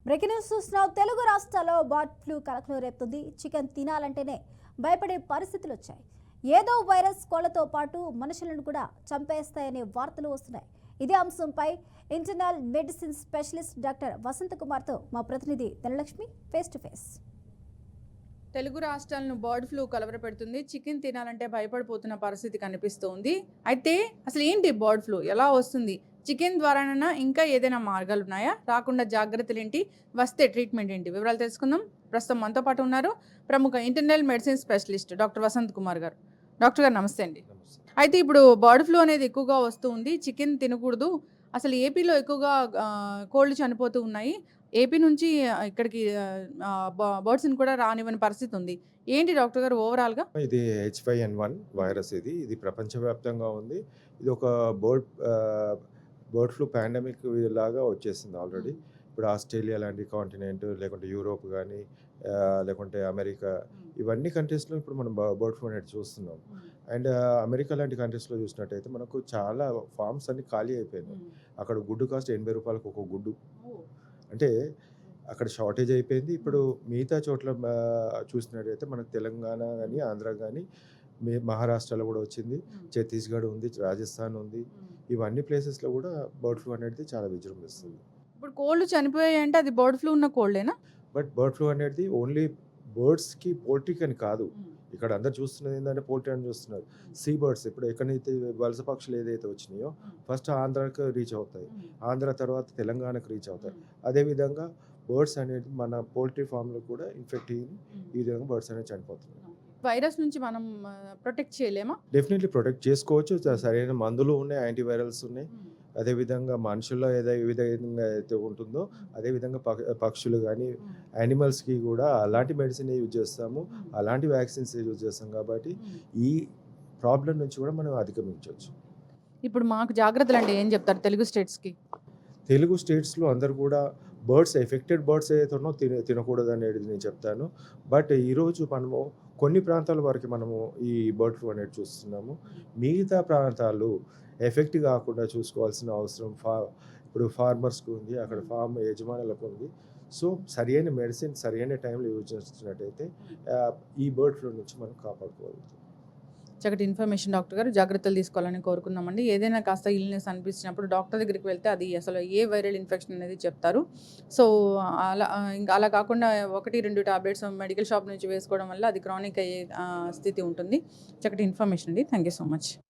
Breaking news చూస్తున్నాం. తెలుగు రాష్ట్రాల్లో bird flu కలకలం రేపుతుంది. చికెన్ తినాలంటేనే భయపడే పరిస్థితులు వచ్చాయి. ఏదో వైరస్ కోళ్లతో పాటు మనుషులను కూడా చంపేస్తాయనే వార్తలు వస్తున్నాయి. ఇదే అంశంపై internal medicine specialist doctor Vasanth కుమార్తో మా ప్రతినిధి Dhanalakshmi face to face. Telugu రాష్ట్రాలను బర్డ్ ఫ్లూ కలవరపెడుతుంది. చికెన్ తినాలంటే భయపడిపోతున్న పరిస్థితి కనిపిస్తుంది. అయితే అసలు ఏంటి బర్డ్ ఫ్లూ, ఎలా వస్తుంది? చికెన్ ద్వారానైనా ఇంకా ఏదైనా మార్గాలు ఉన్నాయా? రాకుండా జాగ్రత్తలు ఏంటి? వస్తే ట్రీట్మెంట్ ఏంటి? వివరాలు తెలుసుకుందాం. ప్రస్తుతం మనతో పాటు ఉన్నారు ప్రముఖ internal medicine specialist doctor Vasanth Kumar garu. Doctor గారు నమస్తే అండి. అయితే ఇప్పుడు బర్డ్ ఫ్లూ అనేది ఎక్కువగా వస్తూ ఉంది. చికెన్ తినకూడదు. అసలు ఏపీలో ఎక్కువగా కోళ్ళు చనిపోతూ ఉన్నాయి. ఏపీ నుంచి ఇక్కడికి బర్డ్స్ని కూడా రానివ్వని పరిస్థితి ఉంది. ఏంటి డాక్టర్ గారు ఓవరాల్గా? ఇది H5N1 వైరస్. ఇది ప్రపంచవ్యాప్తంగా ఉంది. ఇది ఒక బర్డ్ ఫ్లూ పాండమిక్ లాగా వచ్చేసింది ఆల్రెడీ. ఇప్పుడు ఆస్ట్రేలియా లాంటి కాంటినెంట్, లేకుంటే యూరోప్ కానీ, లేకుంటే అమెరికా, ఇవన్నీ కంట్రీస్లో ఇప్పుడు మనం బర్డ్ ఫ్లూ అనేది చూస్తున్నాం. అండ్ అమెరికా లాంటి కంట్రీస్లో చూసినట్టయితే మనకు చాలా ఫార్మ్స్ అన్ని ఖాళీ అయిపోయినాయి. అక్కడ గుడ్డు కాస్ట్ 80 రూపాయలకు ఒక గుడ్డు. అంటే అక్కడ షార్టేజ్ అయిపోయింది. ఇప్పుడు మిగతా చోట్ల చూసినట్టయితే మనకు తెలంగాణ కానీ, ఆంధ్ర కానీ, మహారాష్ట్రలో కూడా వచ్చింది, ఛత్తీస్గఢ్ ఉంది, రాజస్థాన్ ఉంది. ఇవన్నీ ప్లేసెస్లో కూడా బర్డ్ ఫ్లూ అనేది చాలా విజృంభిస్తుంది. ఇప్పుడు కోళ్ళు చనిపోయాయి అంటే అది బర్డ్ ఫ్లూ ఉన్న కోళ్ళేనా? బట్ బర్డ్ ఫ్లూ అనేది ఓన్లీ బర్డ్స్కి, పోల్ట్రీకి అని కాదు. ఇక్కడ అందరు చూస్తున్నది ఏంటంటే పోల్ట్రీ అని చూస్తున్నారు. సీ బర్డ్స్ ఇప్పుడు ఎక్కడైతే వలస పక్షులు ఏదైతే వచ్చినాయో ఫస్ట్ ఆంధ్రాకి రీచ్ అవుతాయి, ఆంధ్ర తర్వాత తెలంగాణకు రీచ్ అవుతాయి. అదేవిధంగా బర్డ్స్ అనేది మన పోల్ట్రీ ఫామ్లో కూడా ఇన్ఫెక్ట్ అయ్యి ఈ విధంగా బర్డ్స్ అనేది చనిపోతున్నాయి. వైరస్ నుంచి మనం ప్రొటెక్ట్ చేయలేమా? డెఫినెట్లీ ప్రొటెక్ట్ చేసుకోవచ్చు. సరైన మందులు ఉన్నాయి, యాంటీవైరల్స్ ఉన్నాయి. అదేవిధంగా మనుషుల్లో ఏ విధంగా అయితే ఉంటుందో అదేవిధంగా పక్షులు కానీ, యానిమల్స్కి కూడా అలాంటి మెడిసిన్ యూజ్ చేస్తాము, అలాంటి వ్యాక్సిన్స్ యూజ్ చేస్తాం. కాబట్టి ఈ ప్రాబ్లం నుంచి కూడా మనం అధిగమించవచ్చు. ఇప్పుడు మాకు జాగ్రత్తలు అంటే ఏం చెప్తారు తెలుగు స్టేట్స్కి? తెలుగు స్టేట్స్లో అందరు కూడా బర్డ్స్, ఎఫెక్టెడ్ బర్డ్స్ ఏదైతే తినకూడదు అనేది నేను చెప్తాను. బట్ ఈరోజు మనము కొన్ని ప్రాంతాల వరకు మనము ఈ బర్డ్ ఫ్లూ అనేది చూస్తున్నాము. మిగతా ప్రాంతాలు ఎఫెక్ట్ కాకుండా చూసుకోవాల్సిన అవసరం ఇప్పుడు ఫార్మర్స్కి ఉంది, అక్కడ ఫార్మ్ యజమానులకు ఉంది. సో సరైన మెడిసిన్ సరైన టైంలో యూజ్ చేస్తున్నట్టయితే ఈ బర్డ్ ఫ్లూ నుంచి మనం కాపాడుకోగలుగుతాం. చక్కటి ఇన్ఫర్మేషన్ డాక్టర్ గారు. జాగ్రత్తలు తీసుకోవాలని కోరుకున్నామండి. ఏదైనా కాస్త ఇల్నెస్ అనిపించినప్పుడు డాక్టర్ దగ్గరికి వెళ్తే అది అసలు ఏ వైరల్ ఇన్ఫెక్షన్ అనేది చెప్తారు. సో ఇంకా అలా కాకుండా 1-2 టాబ్లెట్స్ మెడికల్ షాప్ నుంచి వేసుకోవడం వల్ల అది క్రానిక్ అయ్యే స్థితి ఉంటుంది. చక్కటి ఇన్ఫర్మేషన్ అండి. Thank you so much.